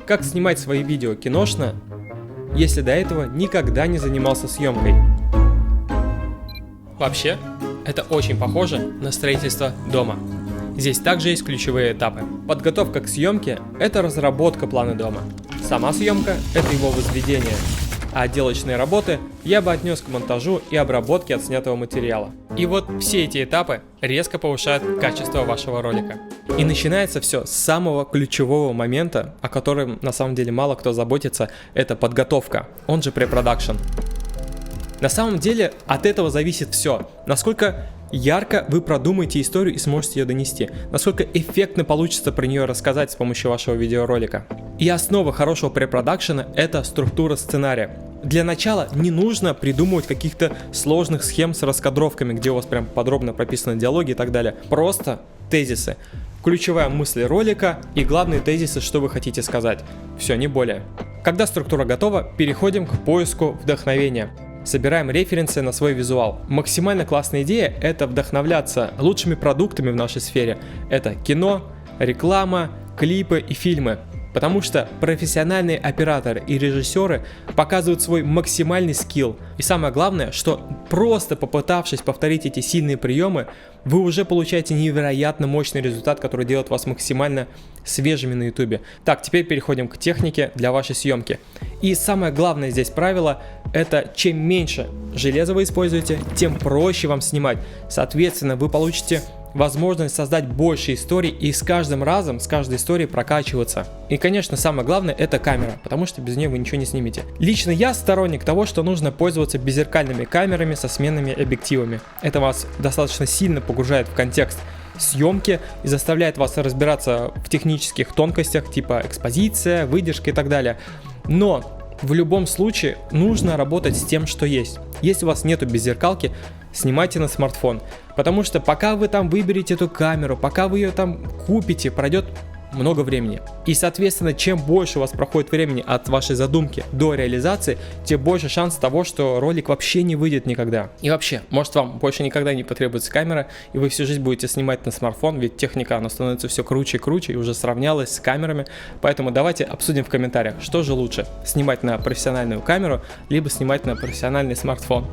как снимать свои видео киношно, если до этого никогда не занимался съемкой. Вообще, это очень похоже на строительство дома. Здесь также есть ключевые этапы. Подготовка к съемке – это разработка плана дома. Сама съемка – это его возведение. А отделочные работы я бы отнес к монтажу и обработке отснятого материала. И вот все эти этапы резко повышают качество вашего ролика. И начинается все с самого ключевого момента, о котором на самом деле мало кто заботится, это подготовка, он же препродакшн. На самом деле от этого зависит все, насколько ярко вы продумаете историю и сможете ее донести, насколько эффектно получится про нее рассказать с помощью вашего видеоролика. И основа хорошего препродакшена – это структура сценария. Для начала не нужно придумывать каких-то сложных схем с раскадровками, где у вас прям подробно прописаны диалоги и так далее. Просто тезисы. Ключевая мысль ролика и главные тезисы, что вы хотите сказать. Все, не более. Когда структура готова, переходим к поиску вдохновения. Собираем референсы на свой визуал. Максимально классная идея – это вдохновляться лучшими продуктами в нашей сфере. Это кино, реклама, клипы и фильмы. Потому что профессиональные операторы и режиссеры показывают свой максимальный скилл. И самое главное, что просто попытавшись повторить эти сильные приемы, вы уже получаете невероятно мощный результат, который делает вас максимально свежими на YouTube. Так, теперь переходим к технике для вашей съемки. И самое главное здесь правило – это чем меньше железа вы используете, тем проще вам снимать. Соответственно, вы получите возможность создать больше историй и с каждым разом, с каждой историей прокачиваться. И, конечно, самое главное – это камера, потому что без нее вы ничего не снимете. Лично я сторонник того, что нужно пользоваться беззеркальными камерами со сменными объективами. Это вас достаточно сильно погружает в контекст съемки и заставляет вас разбираться в технических тонкостях, типа экспозиция, выдержка и так далее. Но в любом случае нужно работать с тем, что есть. Если у вас нету беззеркалки, снимайте на смартфон. Потому что пока вы там выберете эту камеру, пока вы ее там купите, пройдет много времени. И, соответственно, чем больше у вас проходит времени от вашей задумки до реализации, тем больше шанс того, что ролик вообще не выйдет никогда. И вообще, может, вам больше никогда не потребуется камера, и вы всю жизнь будете снимать на смартфон, ведь техника, она становится все круче и круче, и уже сравнялась с камерами. Поэтому давайте обсудим в комментариях, что же лучше, снимать на профессиональную камеру, либо снимать на профессиональный смартфон.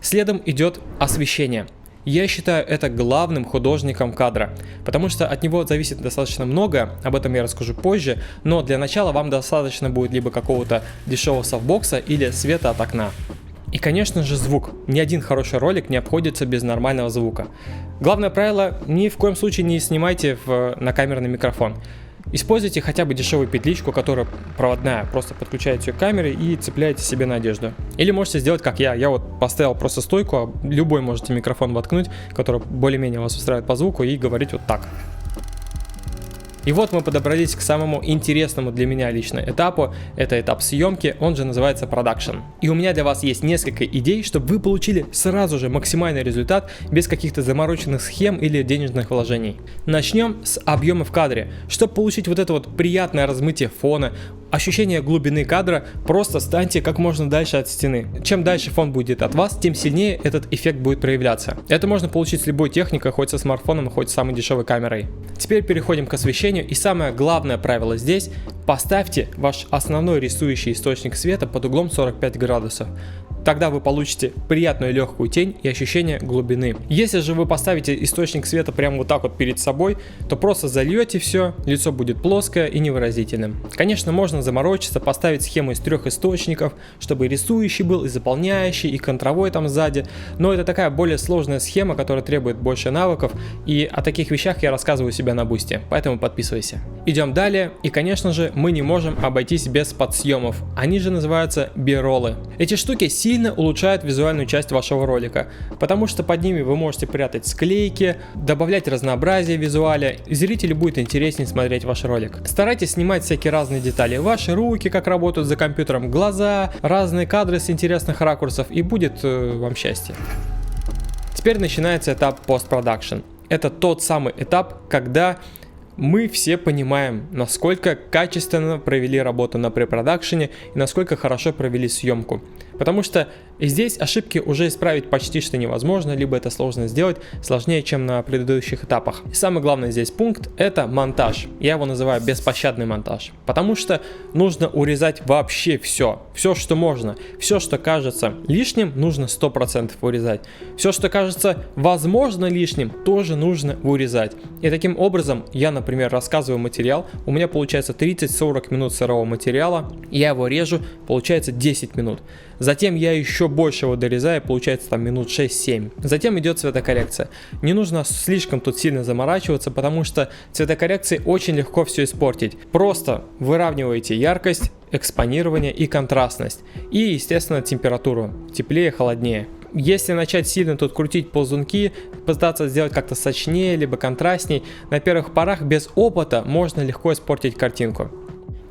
Следом идет освещение. Я считаю это главным художником кадра, потому что от него зависит достаточно много, об этом я расскажу позже, но для начала вам достаточно будет либо какого-то дешевого софтбокса или света от окна. И, конечно же, звук. Ни один хороший ролик не обходится без нормального звука. Главное правило – ни в коем случае не снимайте на камерный микрофон. Используйте хотя бы дешевую петличку, которая проводная, просто подключаете ее к камере и цепляете себе на одежду. Или можете сделать как я вот поставил просто стойку, а любой можете микрофон воткнуть, который более-менее вас устраивает по звуку, и говорить вот так. И вот мы подобрались к самому интересному для меня лично этапу, это этап съемки, он же называется продакшн. И у меня для вас есть несколько идей, чтобы вы получили сразу же максимальный результат без каких-то замороченных схем или денежных вложений. Начнем с объема в кадре. Чтобы получить вот это вот приятное размытие фона, ощущение глубины кадра, просто станьте как можно дальше от стены. Чем дальше фон будет от вас, тем сильнее этот эффект будет проявляться. Это можно получить с любой техникой, хоть со смартфоном, хоть с самой дешевой камерой. Теперь переходим к освещению, и самое главное правило здесь – поставьте ваш основной рисующий источник света под углом 45 градусов. Тогда вы получите приятную легкую тень и ощущение глубины. Если же вы поставите источник света прямо вот так вот перед собой, то просто зальете все, лицо будет плоское и невыразительным. Конечно, можно заморочиться, поставить схему из 3 источников, чтобы и рисующий был, и заполняющий, и контровой там сзади. Но это такая более сложная схема, которая требует больше навыков, и о таких вещах я рассказываю у себя на Бусти, поэтому подписывайся. Идем далее, и конечно же мы не можем обойтись без подсъемов. Они же называются би-роллы. Эти штуки сильно улучшают визуальную часть вашего ролика, потому что под ними вы можете прятать склейки, добавлять разнообразие в визуале, и зрителю будет интереснее смотреть ваш ролик. Старайтесь снимать всякие разные детали, ваши руки, как работают за компьютером, глаза, разные кадры с интересных ракурсов, и будет вам счастье. Теперь начинается этап постпродакшн. Это тот самый этап, когда мы все понимаем, насколько качественно провели работу на препродакшене и насколько хорошо провели съемку. Потому что здесь ошибки уже исправить почти что невозможно, либо это сложно сделать, сложнее, чем на предыдущих этапах. И самый главный здесь пункт – это монтаж. Я его называю беспощадный монтаж. Потому что нужно урезать вообще все, что можно. Все, что кажется лишним, нужно 100% урезать. Все, что кажется возможно лишним, тоже нужно урезать. И таким образом я, например, рассказываю материал, у меня получается 30-40 минут сырого материала, я его режу, получается 10 минут. Затем я еще больше его дорезаю, получается там минут 6-7. Затем идет цветокоррекция. Не нужно слишком тут сильно заморачиваться, потому что цветокоррекцией очень легко все испортить. Просто выравниваете яркость, экспонирование и контрастность. И, естественно, температуру. Теплее, холоднее. Если начать сильно тут крутить ползунки, пытаться сделать как-то сочнее, либо контрастней, на первых порах без опыта можно легко испортить картинку.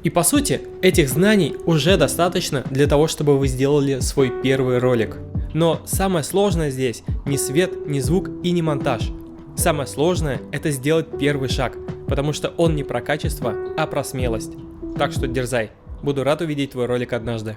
И по сути, этих знаний уже достаточно для того, чтобы вы сделали свой первый ролик. Но самое сложное здесь не свет, не звук и не монтаж. Самое сложное – это сделать первый шаг, потому что он не про качество, а про смелость. Так что дерзай. Буду рад увидеть твой ролик однажды.